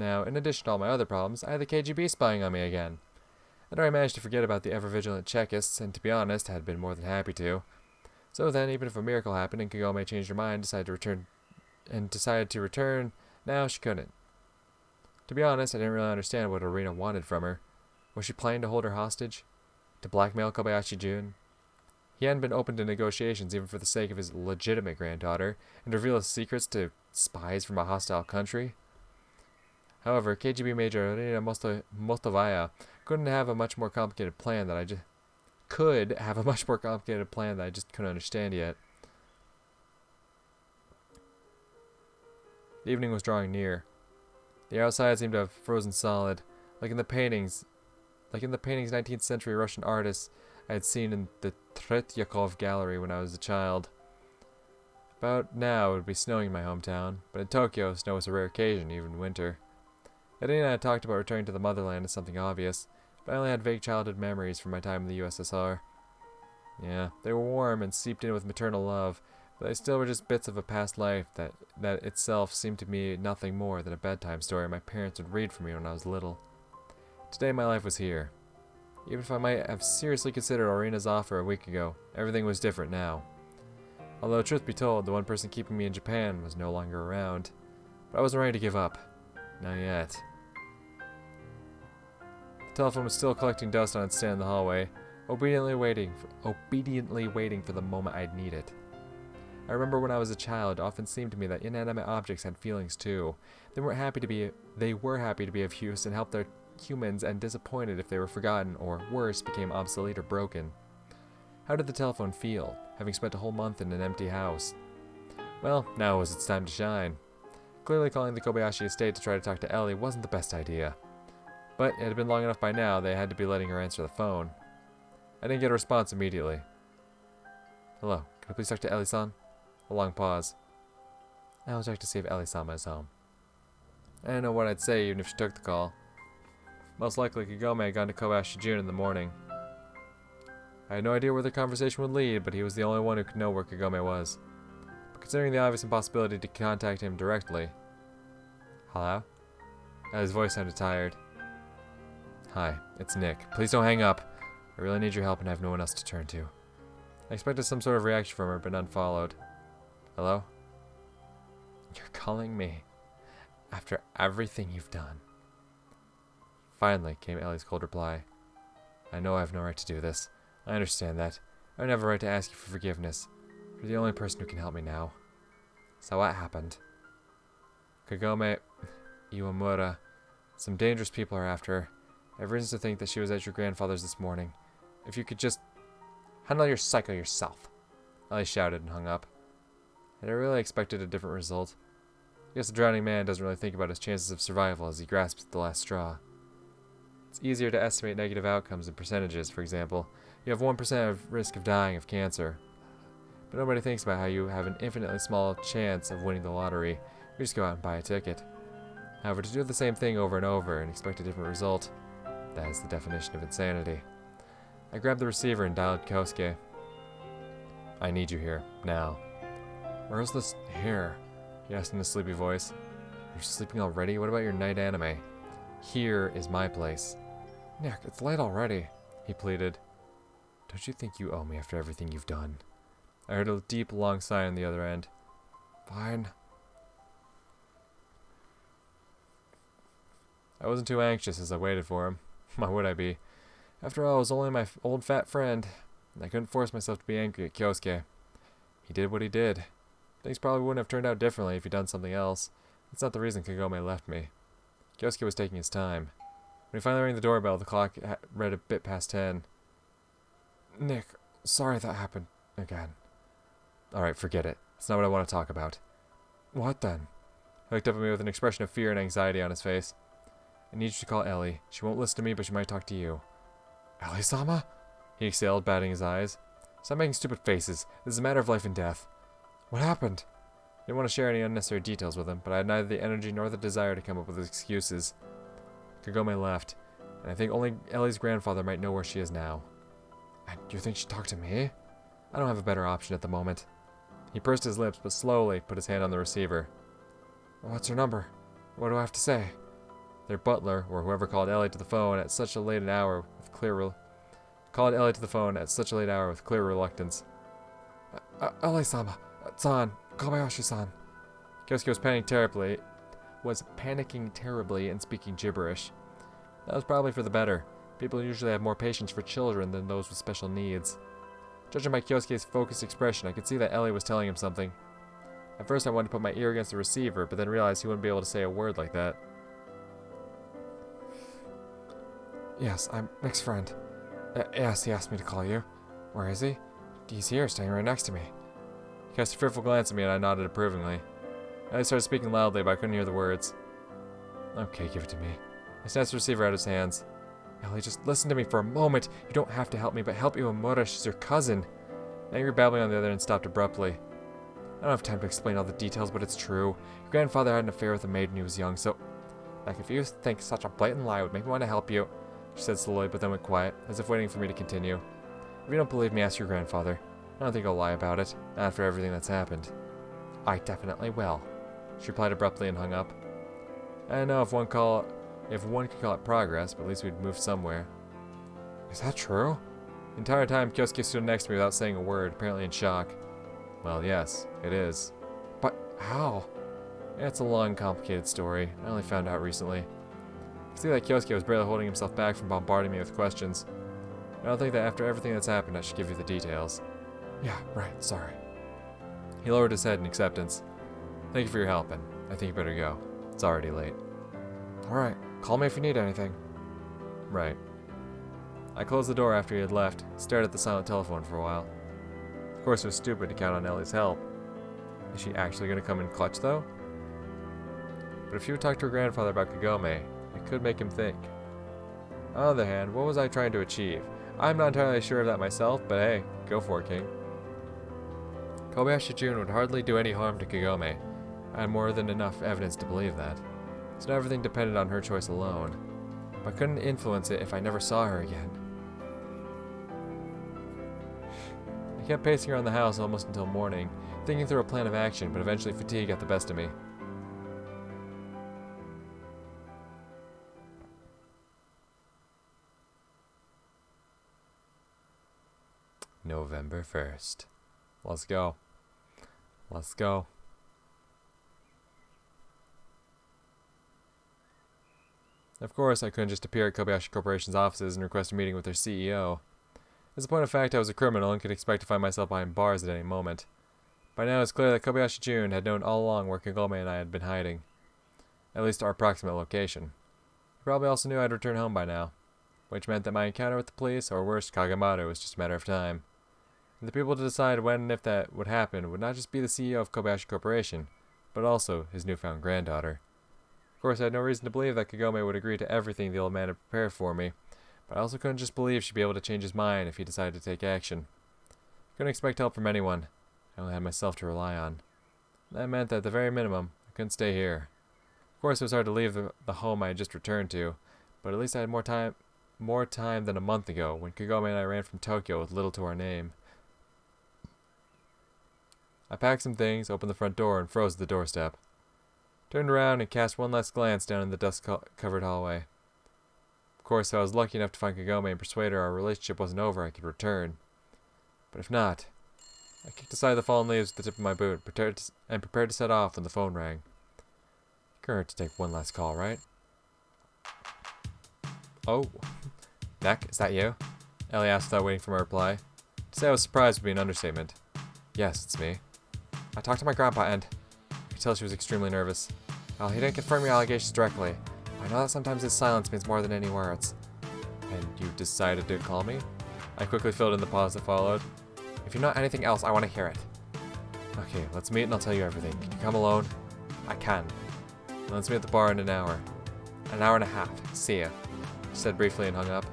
Now, in addition to all my other problems, I had the KGB spying on me again. I'd already managed to forget about the ever-vigilant Chekists, and to be honest, had been more than happy to. So then, even if a miracle happened and Kagome changed her mind, decided to return, now she couldn't. To be honest, I didn't really understand what Arena wanted from her. Was she planning to hold her hostage? To blackmail Kobayashi Jun? He hadn't been open to negotiations even for the sake of his legitimate granddaughter, and reveal his secrets to spies from a hostile country? However, KGB Major Arena Mostovaya could have a much more complicated plan that I just couldn't understand yet. The evening was drawing near. The outside seemed to have frozen solid, like in the paintings 19th century Russian artists I had seen in the Tretyakov gallery when I was a child. About now it would be snowing in my hometown, but in Tokyo snow was a rare occasion, even in winter. Eddie and I had talked about returning to the motherland as something obvious, but I only had vague childhood memories from my time in the USSR. Yeah, they were warm and seeped in with maternal love, but they still were just bits of a past life that itself seemed to me nothing more than a bedtime story my parents would read for me when I was little. Today my life was here. Even if I might have seriously considered Arena's offer a week ago, everything was different now. Although, truth be told, the one person keeping me in Japan was no longer around. But I wasn't ready to give up. Not yet. The telephone was still collecting dust on its stand in the hallway, obediently waiting for the moment I'd need it. I remember when I was a child, it often seemed to me that inanimate objects had feelings too. They were happy to be of use and help their humans, and disappointed if they were forgotten or, worse, became obsolete or broken. How did the telephone feel, having spent a whole month in an empty house? Well, now was its time to shine. Clearly calling the Kobayashi estate to try to talk to Ellie wasn't the best idea. But it had been long enough by now, they had to be letting her answer the phone. I didn't get a response immediately. Hello, can I please talk to Ellie-san? A long pause. I will check to see if Ellie-sama is home. I didn't know what I'd say even if she took the call. Most likely Kagome had gone to Kobayashi Jun in the morning. I had no idea where the conversation would lead, but he was the only one who could know where Kagome was. But considering the obvious impossibility to contact him directly... Hello? His voice sounded tired. Hi, it's Nick. Please don't hang up. I really need your help and I have no one else to turn to. I expected some sort of reaction from her, but none followed. Hello? You're calling me after everything you've done. Finally came Ellie's cold reply. I know I have no right to do this. I understand that. I don't have a right to ask you for forgiveness. You're the only person who can help me now. So what happened? Kagome Iwamura. Some dangerous people are after her. I have reasons to think that she was at your grandfather's this morning. If you could just handle your psycho yourself. Ellie shouted and hung up. Had I really expected a different result? I guess the drowning man doesn't really think about his chances of survival as he grasps at the last straw. It's easier to estimate negative outcomes in percentages, for example. You have 1% of risk of dying of cancer. But nobody thinks about how you have an infinitely small chance of winning the lottery. You just go out and buy a ticket. However, to do the same thing over and over and expect a different result, that is the definition of insanity. I grabbed the receiver and dialed Kosuke. I need you here, now. Where's this here? He asked in a sleepy voice. Are you sleeping already? What about your night anime? Here is my place. Nick, it's late already, he pleaded. Don't you think you owe me after everything you've done? I heard a deep, long sigh on the other end. Fine. I wasn't too anxious as I waited for him. Why would I be? After all, it was only my old fat friend, and I couldn't force myself to be angry at Kyosuke. He did what he did. Things probably wouldn't have turned out differently if he'd done something else. That's not the reason Kagome left me. Kyosuke was taking his time. When he finally rang the doorbell, the clock read a bit past 10. Nick, sorry that happened again. Alright, forget it. It's not what I want to talk about. What then? He looked up at me with an expression of fear and anxiety on his face. I need you to call Ellie. She won't listen to me, but she might talk to you. Ellie-sama? He exhaled, batting his eyes. Stop making stupid faces. This is a matter of life and death. What happened? I didn't want to share any unnecessary details with him, but I had neither the energy nor the desire to come up with excuses. Kagome left, and I think only Ellie's grandfather might know where she is now. And you think she'd talk to me? I don't have a better option at the moment. He pursed his lips, but slowly put his hand on the receiver. What's her number? What do I have to say? Their butler, or whoever called Ellie to the phone at such a late an hour with clear reluctance. Ellie-sama, san, Kobayashi-san. Kyosuke was panicking terribly and speaking gibberish. That was probably for the better. People usually have more patience for children than those with special needs. Judging by Kyosuke's focused expression, I could see that Ellie was telling him something. At first I wanted to put my ear against the receiver, but then realized he wouldn't be able to say a word like that. Yes, I'm Nick's friend. Yes, he asked me to call you. Where is he? He's here, standing right next to me. He cast a fearful glance at me and I nodded approvingly. Ellie started speaking loudly, but I couldn't hear the words. Okay, give it to me. I snatched the receiver out of his hands. Ellie, just listen to me for a moment. You don't have to help me, but help Iwamura. She's your cousin. An angry babbling on the other end stopped abruptly. I don't have time to explain all the details, but it's true. Your grandfather had an affair with a maid when he was young, so... Like, if you think such a blatant lie would make me want to help you, she said slowly, but then went quiet, as if waiting for me to continue. If you don't believe me, ask your grandfather. I don't think he'll lie about it, not after everything that's happened. I definitely will, she replied abruptly and hung up. I don't know if one could call it progress, but at least we'd moved somewhere. Is that true? The entire time, Kyosuke stood next to me without saying a word, apparently in shock. Well, yes, it is. But how? Yeah, it's a long, complicated story. I only found out recently. I see that Kyosuke was barely holding himself back from bombarding me with questions. I don't think that after everything that's happened, I should give you the details. Yeah, right, sorry. He lowered his head in acceptance. Thank you for your help, and I think you better go. It's already late. Alright, call me if you need anything. Right. I closed the door after he had left, stared at the silent telephone for a while. Of course, it was stupid to count on Ellie's help. Is she actually going to come in clutch, though? But if she would talk to her grandfather about Kagome, it could make him think. On the other hand, what was I trying to achieve? I'm not entirely sure of that myself, but hey, go for it, King. Kobayashi-Jun would hardly do any harm to Kagome. I had more than enough evidence to believe that. So now everything depended on her choice alone. But I couldn't influence it if I never saw her again. I kept pacing around the house almost until morning, thinking through a plan of action, but eventually fatigue got the best of me. November 1st. Let's go. Let's go. Of course, I couldn't just appear at Kobayashi Corporation's offices and request a meeting with their CEO. As a point of fact, I was a criminal and could expect to find myself behind bars at any moment. By now, it's clear that Kobayashi-Jun had known all along where Kagome and I had been hiding. At least our approximate location. He probably also knew I'd return home by now, which meant that my encounter with the police, or worse, Kagamaru, was just a matter of time. And the people to decide when and if that would happen would not just be the CEO of Kobayashi Corporation, but also his newfound granddaughter. Of course, I had no reason to believe that Kagome would agree to everything the old man had prepared for me, but I also couldn't just believe she'd be able to change his mind if he decided to take action. I couldn't expect help from anyone. I only had myself to rely on. That meant that at the very minimum, I couldn't stay here. Of course, it was hard to leave the home I had just returned to, but at least I had more time than a month ago when Kagome and I ran from Tokyo with little to our name. I packed some things, opened the front door, and froze at the doorstep. Turned around and cast one last glance down in the dust-covered hallway. Of course, if I was lucky enough to find Kagome and persuade her our relationship wasn't over, I could return. But if not, I kicked aside the fallen leaves with the tip of my boot, prepared to set off when the phone rang. Couldn't hurt to take one last call, right? Oh. Neck, is that you? Ellie asked without waiting for my reply. To say I was surprised would be an understatement. Yes, it's me. I talked to my grandpa and... I could tell she was extremely nervous. Well, he didn't confirm your allegations directly. I know that sometimes his silence means more than any words. And you decided to call me? I quickly filled in the pause that followed. If you know anything else, I want to hear it. Okay, let's meet and I'll tell you everything. Can you come alone? I can. Let's meet at the bar in an hour. An hour and a half. See ya. She said briefly and hung up.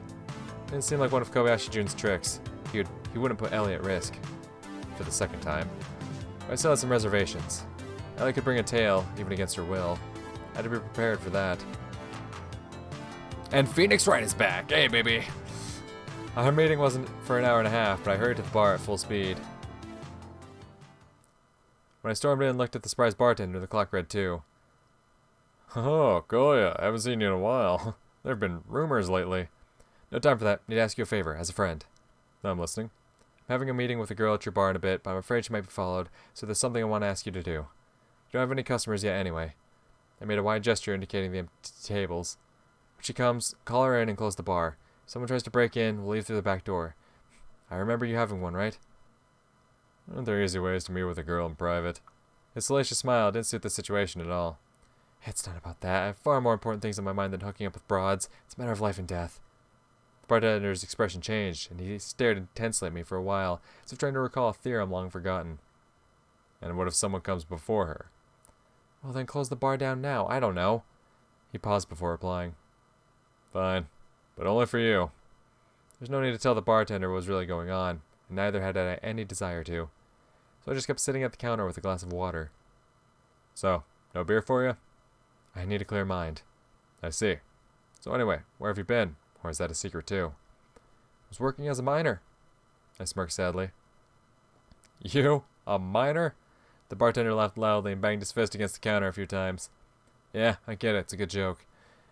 Didn't seem like one of Kobayashi-Jun's tricks. He wouldn't put Ellie at risk. For the second time. But I still had some reservations. Ellie could bring a tale, even against her will. I had to be prepared for that. And Phoenix Wright is back! Hey, baby! Our meeting wasn't for an hour and a half, but I hurried to the bar at full speed. When I stormed in and looked at the surprised bartender, the clock read 2. Oh, Goya, I haven't seen you in a while. There have been rumors lately. No time for that. Need to ask you a favor, as a friend. No, I'm listening. I'm having a meeting with a girl at your bar in a bit, but I'm afraid she might be followed, so there's something I want to ask you to do. You don't have any customers yet anyway. I made a wide gesture indicating the empty tables. When she comes, call her in and close the bar. If someone tries to break in, we'll leave through the back door. I remember you having one, right? There are easy ways to meet with a girl in private. His salacious smile didn't suit the situation at all. It's not about that. I have far more important things on my mind than hooking up with broads. It's a matter of life and death. The bartender's expression changed, and he stared intensely at me for a while, as if trying to recall a theorem long forgotten. And what if someone comes before her? Well, then close the bar down now. I don't know. He paused before replying. Fine, but only for you. There's no need to tell the bartender what was really going on, and neither had I any desire to. So I just kept sitting at the counter with a glass of water. So, no beer for you? I need a clear mind. I see. So anyway, where have you been? Or is that a secret too? I was working as a miner. I smirked sadly. You? A miner? The bartender laughed loudly and banged his fist against the counter a few times. Yeah, I get it. It's a good joke.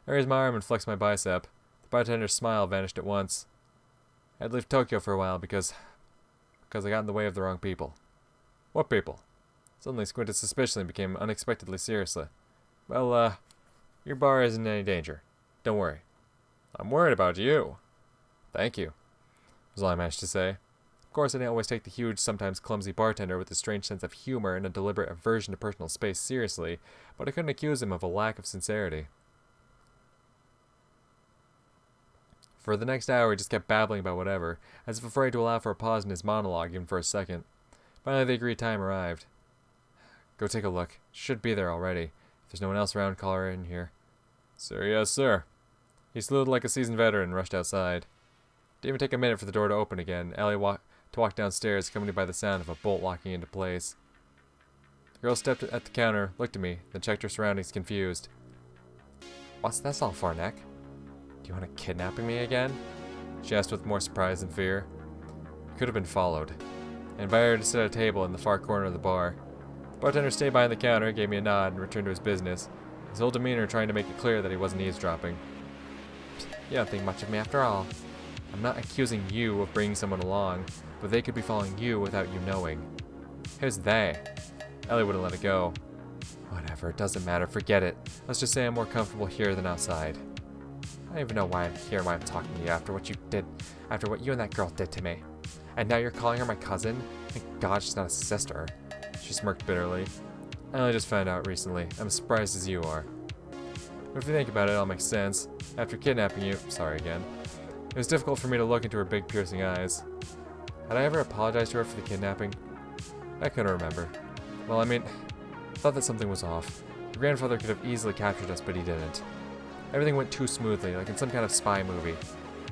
I raised my arm and flexed my bicep. The bartender's smile vanished at once. I had to leave Tokyo for a while because I got in the way of the wrong people. What people? Suddenly squinted suspiciously and became unexpectedly seriously. Well, your bar isn't in any danger. Don't worry. I'm worried about you. Thank you, was all I managed to say. Of course, I didn't always take the huge, sometimes clumsy bartender with a strange sense of humor and a deliberate aversion to personal space seriously, but I couldn't accuse him of a lack of sincerity. For the next hour, he just kept babbling about whatever, as if afraid to allow for a pause in his monologue even for a second. Finally, the agreed time arrived. Go take a look. She should be there already. If there's no one else around, call her in here. Sir, yes, sir. He saluted like a seasoned veteran and rushed outside. It didn't even take a minute for the door to open again. Ellie walked downstairs, accompanied by the sound of a bolt locking into place. The girl stepped at the counter, looked at me, then checked her surroundings, confused. What's this all for, Nick? Do you want to kidnapping me again? She asked with more surprise than fear. I could have been followed. I invited her to sit at a table in the far corner of the bar. The bartender stayed behind the counter, gave me a nod, and returned to his business, his whole demeanor trying to make it clear that he wasn't eavesdropping. You don't think much of me after all. I'm not accusing you of bringing someone along, but they could be following you without you knowing. Who's they? Ellie wouldn't let it go. Whatever, it doesn't matter, forget it. Let's just say I'm more comfortable here than outside. I don't even know why I'm here and why I'm talking to you after what you and that girl did to me. And now you're calling her my cousin? Thank God she's not a sister. She smirked bitterly. I only just found out recently. I'm as surprised as you are. But if you think about it, it all makes sense. After kidnapping you, sorry again, it was difficult for me to look into her big piercing eyes. Had I ever apologized to her for the kidnapping? I couldn't remember. Well, I mean, I thought that something was off. Your grandfather could have easily captured us, but he didn't. Everything went too smoothly, like in some kind of spy movie.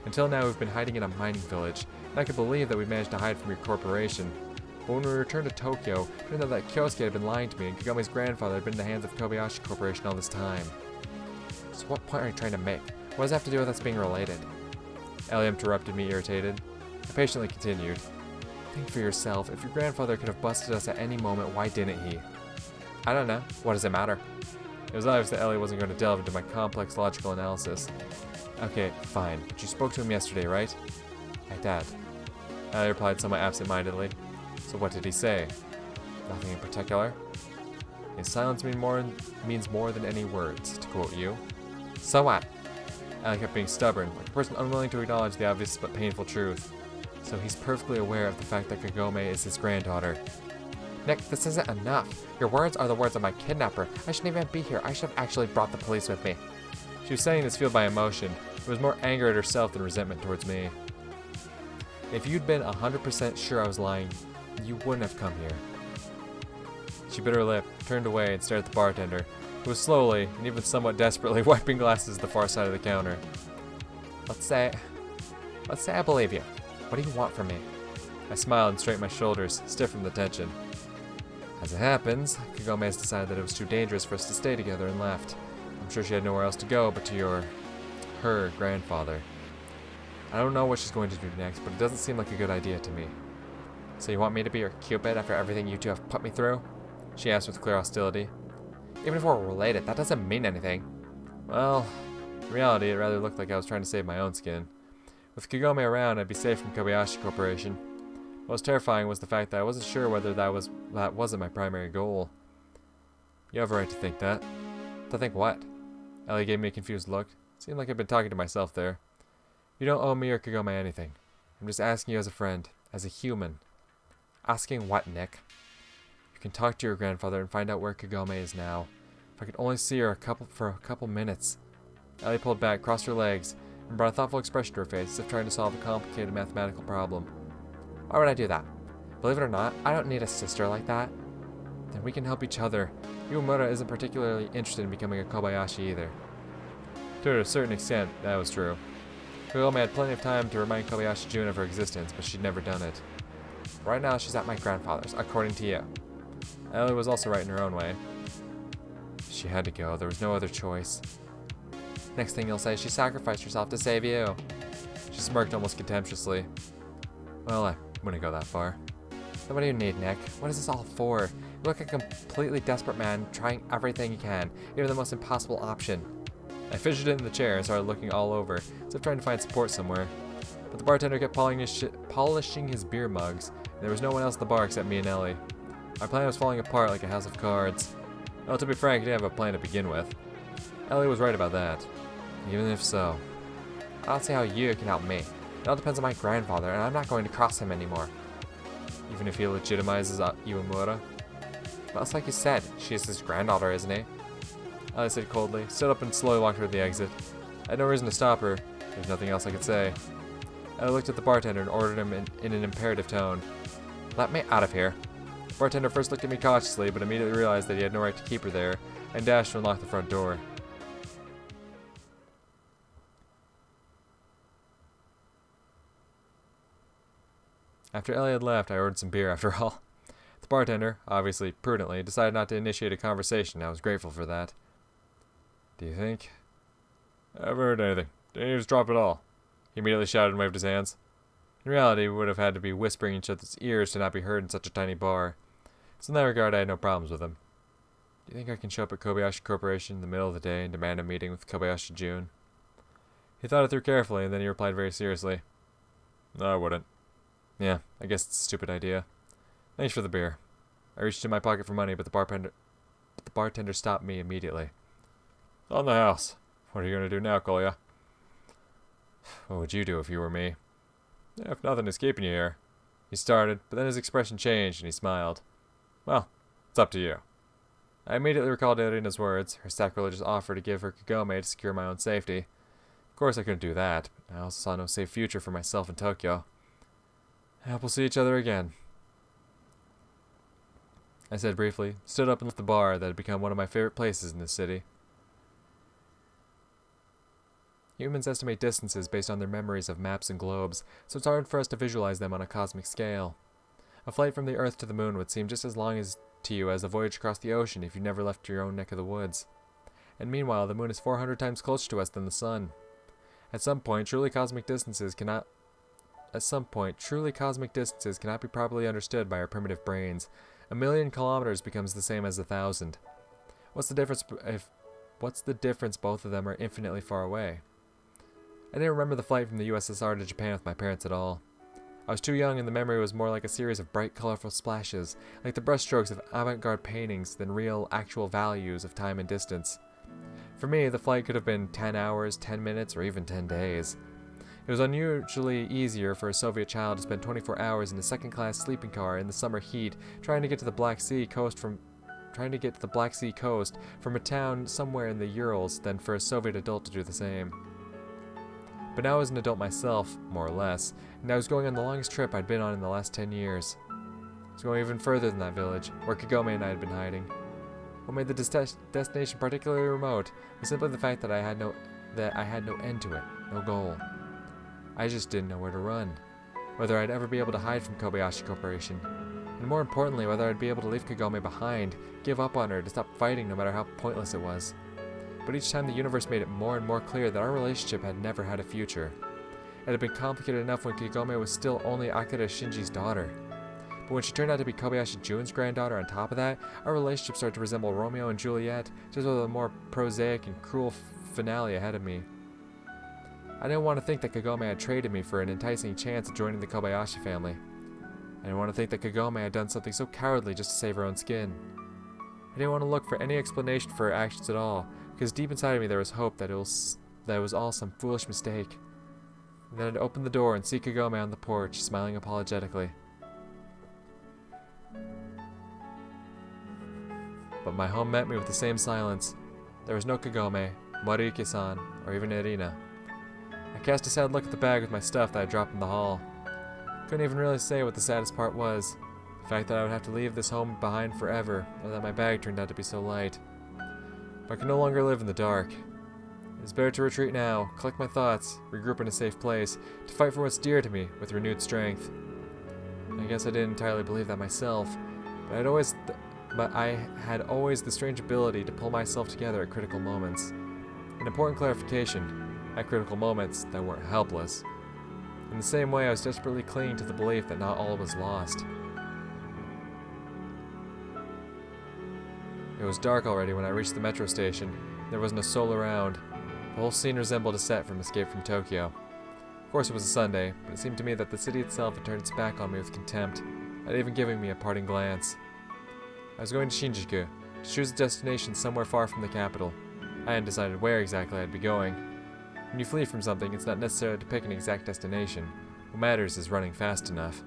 Until now, we've been hiding in a mining village, and I could believe that we managed to hide from your corporation. But when we returned to Tokyo, it turned out that Kyosuke had been lying to me, and Kagome's grandfather had been in the hands of Kobayashi Corporation all this time. So what point are you trying to make? What does that have to do with us being related? Ellie interrupted me, irritated. I patiently continued. Think for yourself. If your grandfather could have busted us at any moment, why didn't he? I don't know. What does it matter? It was obvious that Ellie wasn't going to delve into my complex logical analysis. Okay, fine. But you spoke to him yesterday, right? I did. Ellie replied somewhat absent-mindedly. So what did he say? Nothing in particular. His silence means more than any words, to quote you. So what? Ellie kept being stubborn, like a person unwilling to acknowledge the obvious but painful truth. So he's perfectly aware of the fact that Kagome is his granddaughter. Nick, this isn't enough. Your words are the words of my kidnapper. I shouldn't even be here. I should have actually brought the police with me. She was saying this fueled by emotion. It was more anger at herself than resentment towards me. If you'd been 100% sure I was lying, you wouldn't have come here. She bit her lip, turned away, and stared at the bartender, who was slowly, and even somewhat desperately, wiping glasses at the far side of the counter. Let's say I believe you. What do you want from me? I smiled and straightened my shoulders, stiff from the tension. As it happens, Kagome has decided that it was too dangerous for us to stay together and left. I'm sure she had nowhere else to go but to her grandfather. I don't know what she's going to do next, but it doesn't seem like a good idea to me. So you want me to be your Cupid after everything you two have put me through? She asked with clear hostility. Even if we're related, that doesn't mean anything. Well, in reality, it rather looked like I was trying to save my own skin. With Kagome around, I'd be safe from Kobayashi Corporation. Most terrifying was the fact that I wasn't sure whether that wasn't my primary goal. You have a right to think that. To think what? Ellie gave me a confused look. Seemed like I'd been talking to myself there. You don't owe me or Kagome anything. I'm just asking you as a friend, as a human. Asking what, Nick? You can talk to your grandfather and find out where Kagome is now. If I could only see her for a couple minutes. Ellie pulled back, crossed her legs, and brought a thoughtful expression to her face, as if trying to solve a complicated mathematical problem. Why would I do that? Believe it or not, I don't need a sister like that. Then we can help each other. Uemura isn't particularly interested in becoming a Kobayashi either. To a certain extent, that was true. Kagome had plenty of time to remind Kobayashi Jun of her existence, but she'd never done it. Right now, she's at my grandfather's, according to you. Ellie was also right in her own way. She had to go. There was no other choice. Next thing you'll say, she sacrificed herself to save you. She smirked almost contemptuously. Well, I wouldn't go that far. Then what do you need, Nick? What is this all for? You look like a completely desperate man, trying everything you can, even the most impossible option. I fidgeted in the chair and started looking all over, as if trying to find support somewhere. But the bartender kept polishing his beer mugs, and there was no one else at the bar except me and Ellie. My plan was falling apart like a house of cards. Well, to be frank, I didn't have a plan to begin with. Ellie was right about that. Even if so, I don't see how you can help me. It all depends on my grandfather, and I'm not going to cross him anymore. Even if he legitimizes Uemura? Well, it's like you said, she is his granddaughter, isn't he? Ellie said coldly, stood up and slowly walked toward the exit. I had no reason to stop her. There's nothing else I could say. Ellie looked at the bartender and ordered him in an imperative tone. Let me out of here. The bartender first looked at me cautiously, but immediately realized that he had no right to keep her there, and dashed to unlock the front door. After Ellie had left, I ordered some beer after all. The bartender, obviously prudently, decided not to initiate a conversation. I was grateful for that. Do you think? I haven't heard anything. Didn't eavesdrop at all. He immediately shouted and waved his hands. In reality, we would have had to be whispering in each other's ears to not be heard in such a tiny bar. So in that regard, I had no problems with him. Do you think I can show up at Kobayashi Corporation in the middle of the day and demand a meeting with Kobayashi Jun? He thought it through carefully, and then he replied very seriously. No, I wouldn't. Yeah, I guess it's a stupid idea. Thanks for the beer. I reached in my pocket for money, but the bartender stopped me immediately. On the house. What are you going to do now, Kolya? What would you do if you were me? If nothing is keeping you here. He started, but then his expression changed and he smiled. Well, it's up to you. I immediately recalled Irina's words, her sacrilegious offer to give her Kagome to secure my own safety. Of course I couldn't do that, but I also saw no safe future for myself in Tokyo. I hope we'll see each other again. I said briefly, stood up and left the bar that had become one of my favorite places in this city. Humans estimate distances based on their memories of maps and globes, so it's hard for us to visualize them on a cosmic scale. A flight from the Earth to the Moon would seem just as long to you as a voyage across the ocean if you never left your own neck of the woods. And meanwhile, the Moon is 400 times closer to us than the Sun. At some point, truly cosmic distances cannot be properly understood by our primitive brains. 1,000,000 kilometers becomes the same as 1,000. What's the difference both of them are infinitely far away? I didn't remember the flight from the USSR to Japan with my parents at all. I was too young and the memory was more like a series of bright, colorful splashes, like the brushstrokes of avant-garde paintings than real, actual values of time and distance. For me, the flight could have been 10 hours, 10 minutes, or even 10 days. It was unusually easier for a Soviet child to spend 24 hours in a second-class sleeping car in the summer heat trying to get to the Black Sea coast from a town somewhere in the Urals than for a Soviet adult to do the same. But now I was an adult myself, more or less, and I was going on the longest trip I'd been on in the last 10 years. I was going even further than that village, where Kagome and I had been hiding. What made the destination particularly remote was simply the fact that I had no end to it, no goal. I just didn't know where to run, whether I'd ever be able to hide from Kobayashi Corporation, and more importantly, whether I'd be able to leave Kagome behind, give up on her, to stop fighting no matter how pointless it was. But each time the universe made it more and more clear that our relationship had never had a future. It had been complicated enough when Kagome was still only Akira Shinji's daughter. But when she turned out to be Kobayashi Jun's granddaughter on top of that, our relationship started to resemble Romeo and Juliet, just with a more prosaic and cruel finale ahead of me. I didn't want to think that Kagome had traded me for an enticing chance at joining the Kobayashi family. I didn't want to think that Kagome had done something so cowardly just to save her own skin. I didn't want to look for any explanation for her actions at all, because deep inside of me there was hope that it was all some foolish mistake. And then I'd open the door and see Kagome on the porch, smiling apologetically. But my home met me with the same silence. There was no Kagome, Moriyuki-san, or even Irina. I cast a sad look at the bag with my stuff that I dropped in the hall. Couldn't even really say what the saddest part was. The fact that I would have to leave this home behind forever, or that my bag turned out to be so light. But I could no longer live in the dark. It is better to retreat now, collect my thoughts, regroup in a safe place, to fight for what's dear to me with renewed strength. I guess I didn't entirely believe that myself, but I had always the strange ability to pull myself together at critical moments. An important clarification, at critical moments that weren't helpless. In the same way, I was desperately clinging to the belief that not all was lost. It was dark already when I reached the metro station. There wasn't a soul around. The whole scene resembled a set from Escape from Tokyo. Of course it was a Sunday, but it seemed to me that the city itself had turned its back on me with contempt, not even giving me a parting glance. I was going to Shinjuku, to choose a destination somewhere far from the capital. I hadn't decided where exactly I'd be going. When you flee from something, it's not necessary to pick an exact destination. What matters is running fast enough.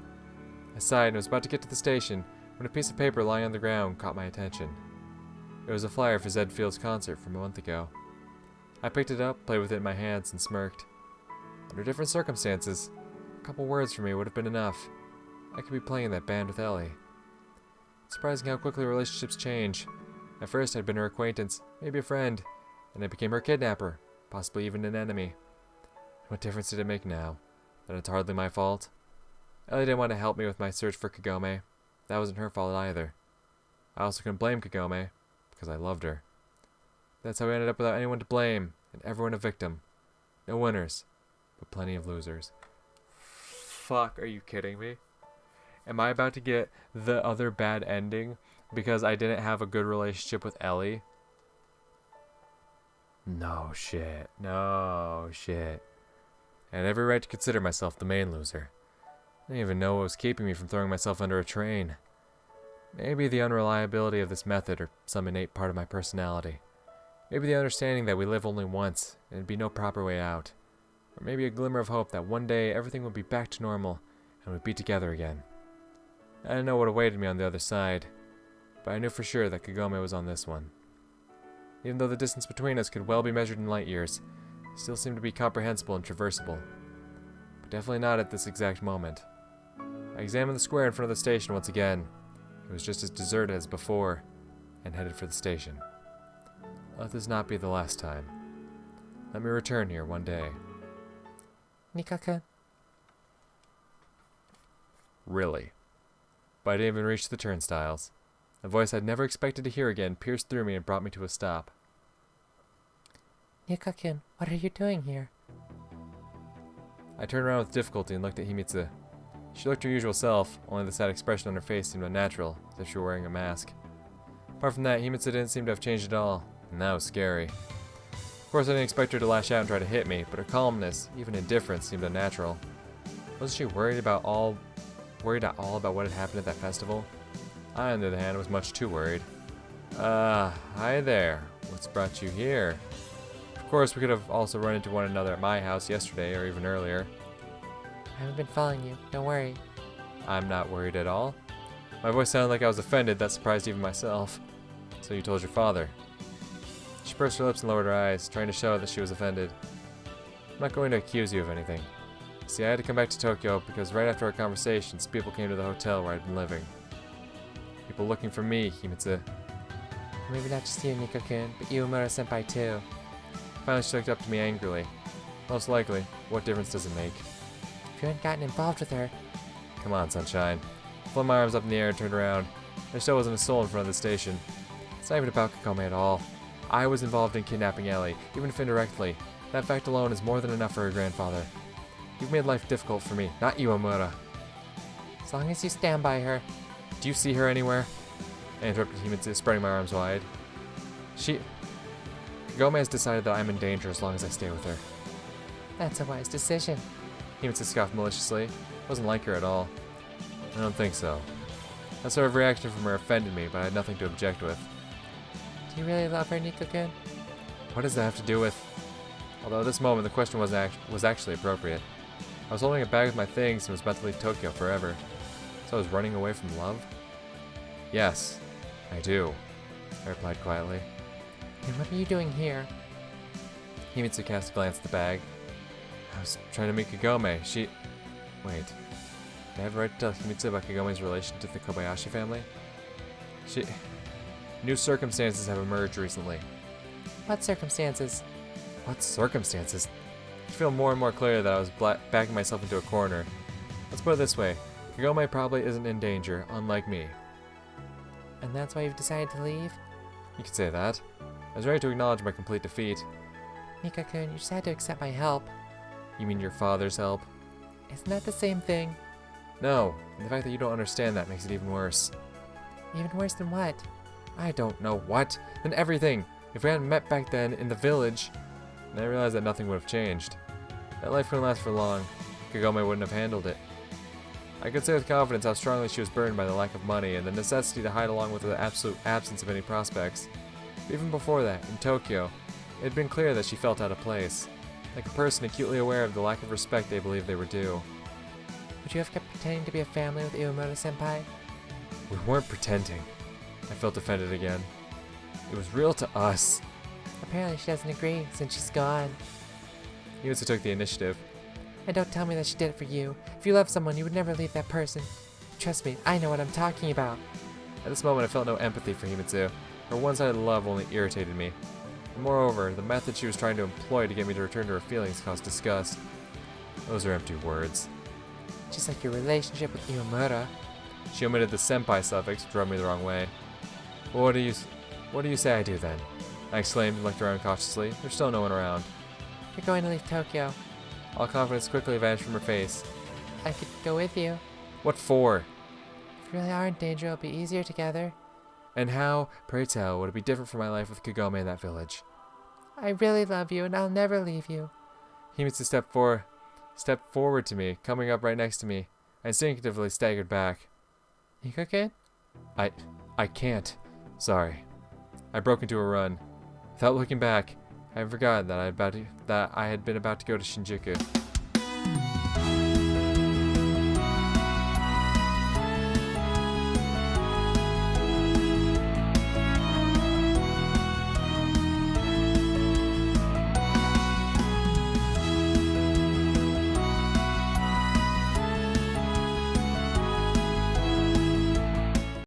I sighed and was about to get to the station when a piece of paper lying on the ground caught my attention. It was a flyer for Zed Field's concert from a month ago. I picked it up, played with it in my hands, and smirked. Under different circumstances, a couple words from me would have been enough. I could be playing in that band with Ellie. It's surprising how quickly relationships change. At first I'd been her acquaintance, maybe a friend, and I became her kidnapper, possibly even an enemy. What difference did it make now? That it's hardly my fault? Ellie didn't want to help me with my search for Kagome. That wasn't her fault either. I also couldn't blame Kagome, because I loved her. That's how we ended up without anyone to blame, and everyone a victim. No winners, but plenty of losers. Fuck, are you kidding me? Am I about to get the other bad ending because I didn't have a good relationship with Ellie? No shit. No shit. I had every right to consider myself the main loser. I didn't even know what was keeping me from throwing myself under a train. Maybe the unreliability of this method or some innate part of my personality. Maybe the understanding that we live only once and there'd be no proper way out. Or maybe a glimmer of hope that one day everything would be back to normal and we'd be together again. I didn't know what awaited me on the other side, but I knew for sure that Kagome was on this one. Even though the distance between us could well be measured in light years, it still seemed to be comprehensible and traversable. But definitely not at this exact moment. I examined the square in front of the station once again. It was just as deserted as before, and headed for the station. Let this not be the last time. Let me return here one day. Nikaka. Really? But I didn't even reach the turnstiles. A voice I'd never expected to hear again pierced through me and brought me to a stop. Nikaka, what are you doing here? I turned around with difficulty and looked at Himitsu. She looked her usual self, only the sad expression on her face seemed unnatural, as if she were wearing a mask. Apart from that, Himitsu didn't seem to have changed at all, and that was scary. Of course, I didn't expect her to lash out and try to hit me, but her calmness, even indifference, seemed unnatural. Wasn't she worried at all about what had happened at that festival? I, on the other hand, was much too worried. Hi there. What's brought you here? Of course, we could have also run into one another at my house yesterday, or even earlier. I haven't been following you, don't worry. I'm not worried at all. My voice sounded like I was offended, that surprised even myself. So you told your father. She pursed her lips and lowered her eyes, trying to show that she was offended. I'm not going to accuse you of anything. See, I had to come back to Tokyo because right after our conversations, people came to the hotel where I'd been living. People looking for me, Himitsu. Maybe not just you, Nikka-kun, but Iwamura-senpai too. Finally, she looked up to me angrily. Most likely, what difference does it make? If you hadn't gotten involved with her... Come on, sunshine. I flung my arms up in the air and turned around. There still wasn't a soul in front of the station. It's not even about Kagome at all. I was involved in kidnapping Ellie, even if indirectly. That fact alone is more than enough for her grandfather. You've made life difficult for me, not Iwamura. As long as you stand by her. Do you see her anywhere? I interrupted Himitsu, spreading my arms wide. Kagome has decided that I'm in danger as long as I stay with her. That's a wise decision. Himitsu scoffed maliciously. Wasn't like her at all. I don't think so. That sort of reaction from her offended me, but I had nothing to object with. Do you really love her, Nico-kun? What does that have to do with... Although at this moment the question was actually appropriate. I was holding a bag with my things and was about to leave Tokyo forever. So I was running away from love? Yes, I do, I replied quietly. And what are you doing here? Himitsu cast a glance at the bag. I was trying to meet Kagome. She... Wait. Did I have a right to tell Himitsu about Kagome's relation to the Kobayashi family? New circumstances have emerged recently. What circumstances? What circumstances? I feel more and more clear that I was backing myself into a corner. Let's put it this way. Kagome probably isn't in danger, unlike me. And that's why you've decided to leave? You could say that. I was ready to acknowledge my complete defeat. Nico-kun, you just had to accept my help. You mean your father's help? Isn't that the same thing? No, and the fact that you don't understand that makes it even worse. Even worse than what? I don't know what. Than everything. If we hadn't met back then in the village... And I realized that nothing would have changed. That life couldn't last for long. Kagome wouldn't have handled it. I could say with confidence how strongly she was burdened by the lack of money and the necessity to hide along with the absolute absence of any prospects. But even before that, in Tokyo, it had been clear that she felt out of place, like a person acutely aware of the lack of respect they believed they were due. Would you have kept pretending to be a family with Iwamura-senpai? We weren't pretending. I felt offended again. It was real to us. Apparently she doesn't agree, since she's gone. Himitsu took the initiative. And don't tell me that she did it for you. If you love someone, you would never leave that person. Trust me, I know what I'm talking about. At this moment, I felt no empathy for Himitsu. Her one-sided love only irritated me. And moreover, the method she was trying to employ to get me to return to her feelings caused disgust. Those are empty words. Just like your relationship with Iwamura. She omitted the senpai suffix, which rubbed me the wrong way. Well, what do you say I do then? I exclaimed and looked around cautiously. There's still no one around. You're going to leave Tokyo. All confidence quickly vanished from her face. I could go with you. What for? If you really are in danger, it'll be easier together. And how, pray tell, would it be different from my life with Kagome in that village? I really love you, and I'll never leave you. Himitsu stepped forward to me, coming up right next to me. I instinctively staggered back. Nico-kun? I can't. Sorry. I broke into a run. Without looking back, I had forgotten that I had been about to go to Shinjuku.